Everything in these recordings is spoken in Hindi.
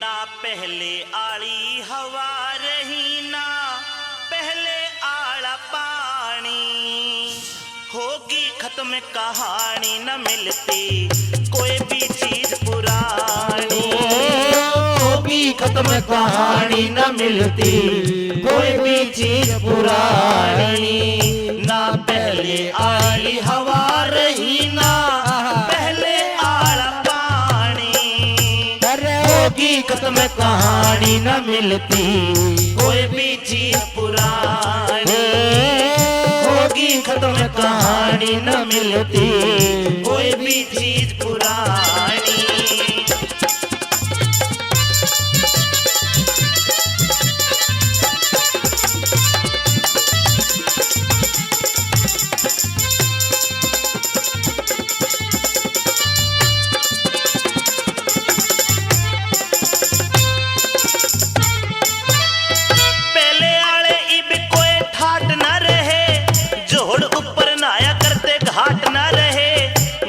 ना पहले आली हवा रही ना पहले आला पानी, होगी खत्म कहानी न मिलती कोई भी चीज पुरानी, होगी खत्म कहानी न मिलती कोई भी चीज पुरानी। ना पहले आली हवा रही ना पहले आला पानी, होगी खत्म कहानी न मिलती कोई भी चीज पुरानी, होगी खत्म कहानी न मिलती कोई भी चीज पुरानी। पहले आले इब कोई ठाट न रहे, जोड़ ऊपर नाया करते घाट न रहे,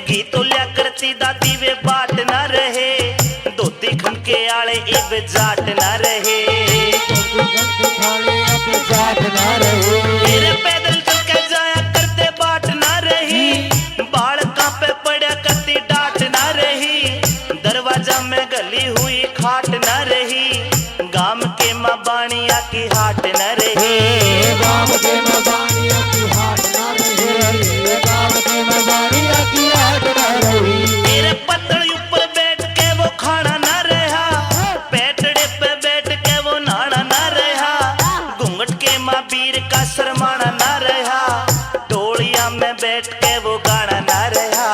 गीतों लिया करती दादी वे बाट न रहे, धोती खनके आले इब जाट न रहे, मेरे पैदल चल के जाया करते बाट न रही, बाल कांपे पड़ा करती डांट न रही, दरवाजा में गली हुई खाट न रही, गाम के माँ बाणिया की हाट न रही, गाँव के मबानिया की हाट न रही, गाँव के मबानिया की हाट न रही। मेरे पतड़ ऊपर बैठ के वो खाना न रहा, पेटड़े पे बैठ के वो नाना न रहा, घूंघट के माँ बीर का शरमाना न रहा, टोलिया में बैठ के वो गाना न रहा,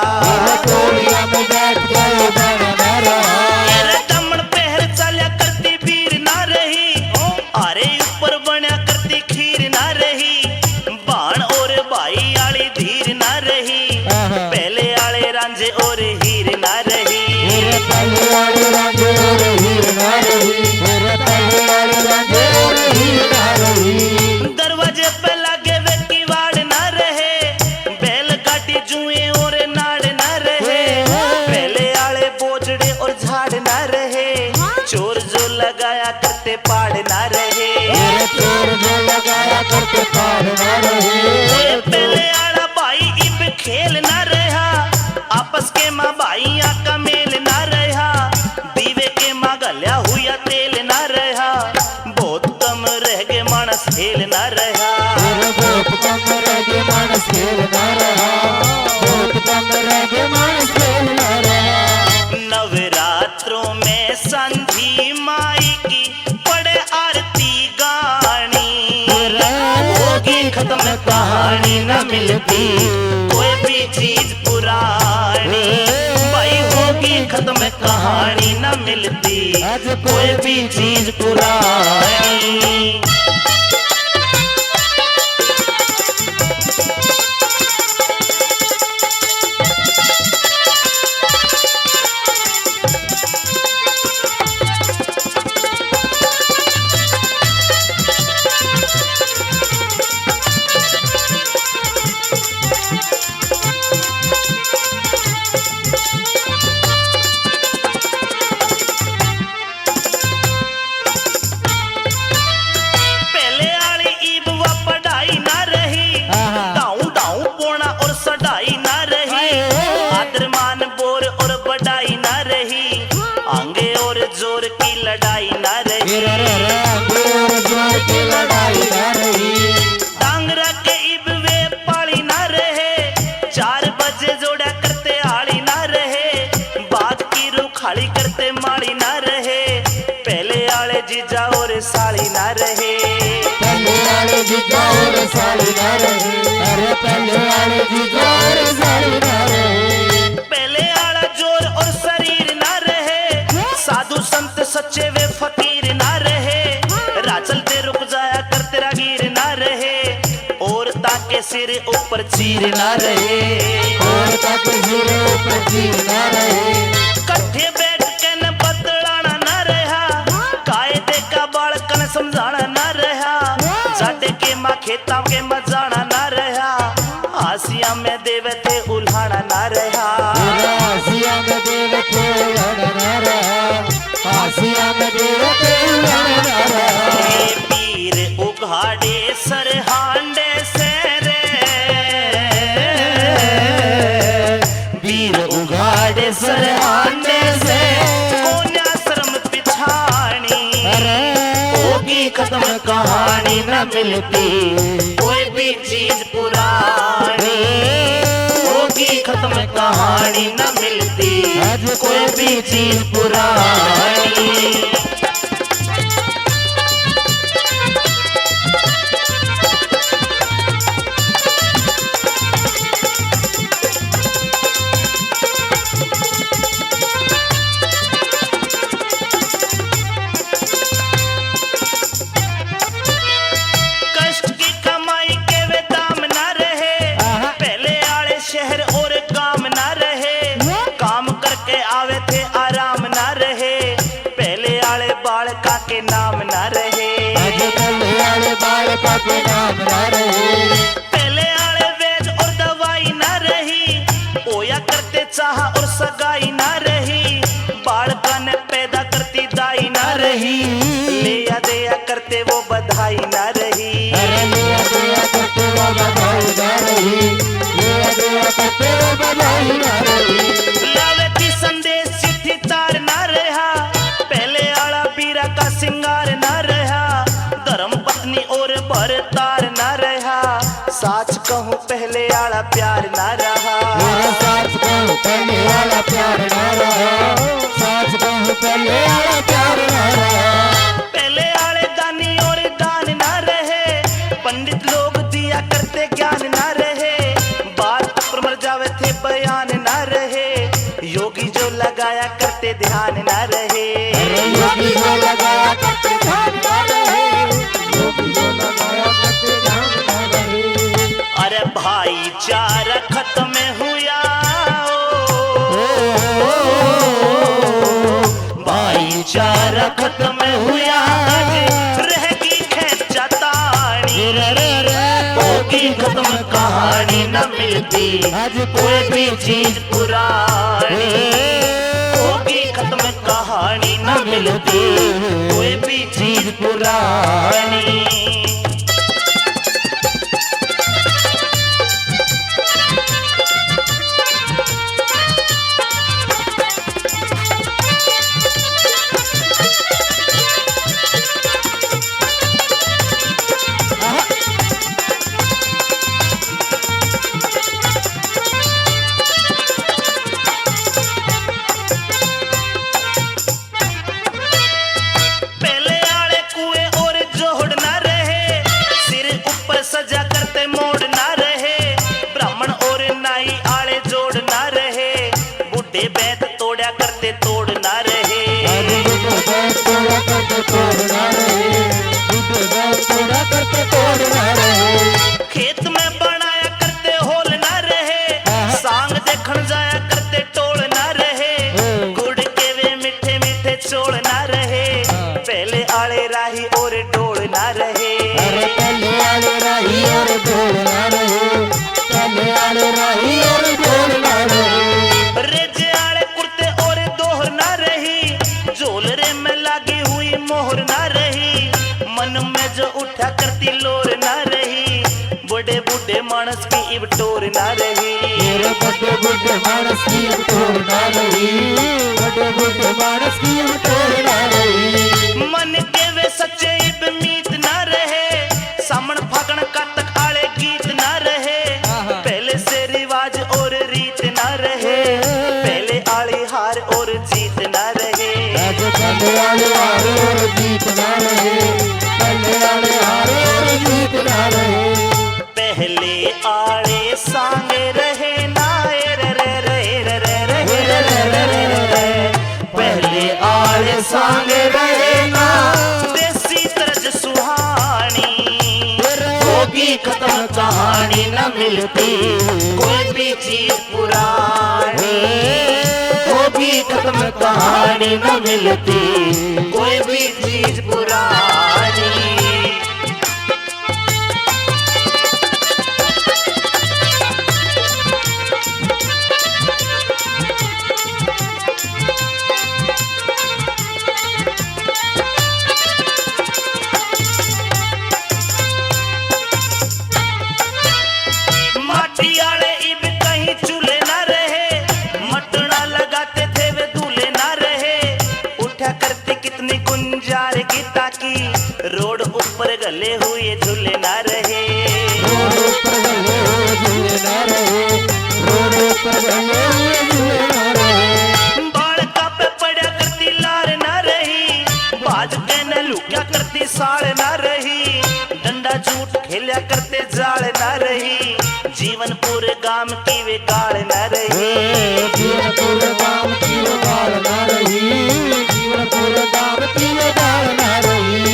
टोलिया में बैठ के वो गाना न रहा, मेरे दमन पहर चलिया करती बीर न रही, अरे ऊपर बनिया करती खीर न रही, बाण और भाई आली धीर न रही, पहले आले रांझे और हीर न रही, मेरे पहले वाले रांझे और हीर न रही, मेरे पहले वाले रांझे और हीर न रही। दरवाजे पे लगे वे किवाड़ न रहे, बैलगाड़ी जुए और नाड़ न रहे, पहले आले बोझड़े और झाड़ न रहे, चोर जो लगाया करते पाड़ न रहे, मेरे चोर जो लगाया करते पार न रहे, पहले आला भाई इब खेल न रहा, आपस के माँ भाइया का मेल न रहा, दीवे के माँ गल्या हुआ तेल न रहा, बहुत कम रह गए मानस खेल न रहा, मेरे बहुत कम रह गए मानस खेल न रहा, बहुत कम रह गए मानस खेल न रहा। नवरात्रों में संधी माई की पड़े आरती गानी, होगी खत्म कहानी न मिलती कोई भी चीज पुरानी, भाई होगी खत्म कहानी न मिलती कोई भी चीज पुरानी। पहले आली ईब व पढ़ाई ना रही, दाऊ दाऊ पोना और सडाई ना रही, आदर मान बोर और बढ़ाई ना रही, आंगे और जोर की लड़ाई ना रही, जोर की लड़ाई न रही, टांगरा के इब वे पाली ना रहे, 4 बजे जोड़ा करते आली ना रहे, बात की रुखाली करते माली ना रहे, पहले आले जीजा और साली ना रहे, पहले वाले जीजा और साली न रहे, अरे पहले वाले जीजा और साली न रहे, पहले आला जोर और शरीर ना रहे, साधु संत सच्चे वे फकीर ना रहे, राचल ते रुक जाया करते रागीर ना रहे, और ताके सिर ऊपर चीर ना रहे, और तक सिर ऊपर चीर न रहे, कट्ठे बैठ के न बतलाना ना रहा, कायदे का बालकन समझाना ना रहा, जाटे के माँ खेता के मजाना ना रहा, हासिया में देवे थे उल्हाना ना रहा, हासिया में देव थे लड़ न रहा, हासिया में देवते उड़ाना रहा। ये पीर उघाड़े सरहांडे से रे, वीर उघाड़े सरहांडे से कोन्या शर्म पिछाड़ी, होगी खत्म कहानी न मिलती कोई भी चीज पुरानी, होगी खत्म कहानी न मिलती कोई भी चीज पुरानी। कष्ट की कमाई के वे दाम ना रहे, पहले आले शहर और काम ना रहे, काम करके आवे थे आराम ना रहे, पहले आले बालका के नाम ना रहे, पहले आले बालका के नाम ना रहे, पहले आले वेद और दवाई ना रही, ओया करते चाह और सगाई ना रही, बालका ने पैदा करती दाई ना रही, लिया दिया करते वो बधाई ना रही। अरे लिया दिया करते वो बधाई ना रही, लिया दिया करते वो बधाई ना रही। लावे की संदेश चिट्ठी तार ना रहा, पहले आला बीरा का सिंगार ना रहा, धर्म पत्नी और भर तार ना रहा, साच कहूँ पहले आला प्यार ना रहा, मेरा साथ कहूँ पहले वाला प्यार ना रहा, साथ कहूँ पहले वाला प्यार ना रहा। पहले आले दानी और दान ना रहे, पंडित लोग दिया करते ज्ञान ना रहे, बात पर मर जावे थे बयान ना रहे, योगी जो लगाया करते ध्यान ना रहे, अरे योगी जो लगाया करते ध्यान ना रहे, योगी जो लगाया करते ध्यान ना रहे। अरे भाईचारा खत्म हुआ, भाईचारा खत्म हुआ, रहेगी खेचा ताड़ी, होगी खत्म कहानी न मिलती कोई भी चीज पुरानी, होगी खत्म कहानी न मिलती कोई भी चीज पुरानी। पहले आले कुएं और जोड़ ना रहे, सिर ऊपर सजा करते मोड़ ना रहे, ब्राह्मण और नाई आले जोड़ ना रहे, बुढ़े बैत तोड़ा करते तोड़ ना रहे, तोड़ा करते तोड़ ना रहे, तोड़ा करते तोड़ ना रहे। खेत में बनाया करते होल ना रहे, सांग देखण जाया करते टोल ना रहे, गुड़ के वे मीठे मीठे चोल ना रहे, पहले आले राही और डोल ना रहे, अरे पहले आले राही और डोल ना रहे, पहले आले राही और डोल ना रहे। रेजे आले कुर्ते और दोहर ना रही, झोलरे में लगी हुई मोहर ना रही, मन में जो उठा करती लोर ना रही, बड़े बूढ़े मानस की इब टोर ना रही, मेरे बड़े बुढ़े मानस की अब तोड़ ना रही, बड़े बुढ़े मानस की अब तोड़ ना रही। मन के वे सच्चे इब मीत ना रहे, सामण फागण कातक आले गीत ना रहे, पहले से रिवाज और रीत ना रहे, पहले आली हार और जीत ना रहे, आज पहले आले हार और जीत ना रहे, पहले आले हार और जीत ना रहे। पहले आले सांग रहे ना रे रे रे रे रे रे रे रे रे, पहले आले सांग रहे ना, देसी तरज सुहानी, होगी खत्म कहानी न मिलती कोई भी चीज पुरानी, होगी खत्म कहानी न मिलती कोई भी चीज पुरानी। गुजार गीता की रोड ऊपर गले हुए झूले ना रहे। रोड ऊपर गले हुए झूले ना रहे, रोड ऊपर गले हुए झूले ना रहे। बाल का पे पड़ा करती लार ना रही, बाज के न लुक्या करती साड़ ना रही, डंडा झूठ खेलिया करते जाल ना रही, जीवन पूरे गाम की वे गाल ना रही। जीवन पूरे गाम की वो गाल ना रही, जीवन पूरे गाम की वो गाल ना रही।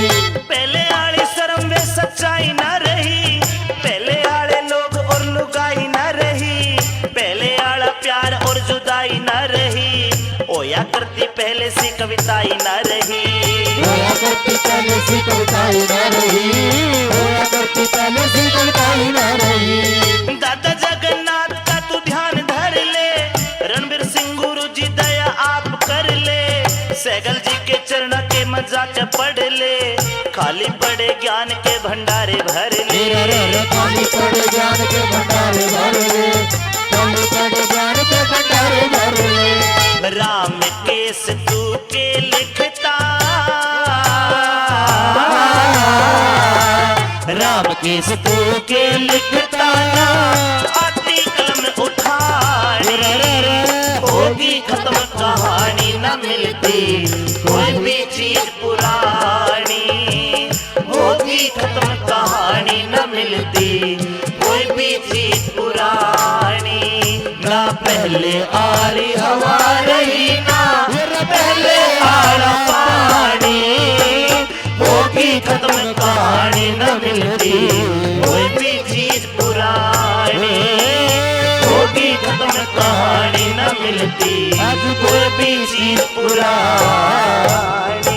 पहले आले शर्म वे सच्चाई ना रही, पहले आले लोग और लुगाई ना रही, पहले आला प्यार और जुदाई ना रही, ओया करती पहले सी कविताई ना रही। होया करती पहले सी कविताई ना रही, होया करती पहले सी कविताई ना रही। दादा जगन्नाथ का तू ध्यान धर ले, रणबीर सिंह गुरु जी दया आप कर ले, सैगल जी के चरण के मजाक पढ़ ले, खाली पड़े ज्ञान के भंडारे भर ले। खाली पड़े ज्ञान के भंडारे भर ले, खाली पड़े ज्ञान के भंडारे भर ले। राम केस तू के लिखता, राम केस तू के लिखता ना, आती कलम उठानी, होगी खत्म कहानी न मिलती कोई भी चीज पुरानी, होगी खत्म कहानी न मिलती कोई भी चीज पुरानी, ना पहले आ रही हवा रही ना पहले आला पानी, होगी खत्म कहानी न मिलती कोई भी चीज पुरानी, होगी खत्म कहानी न मिलती कोई भी चीज पुरानी।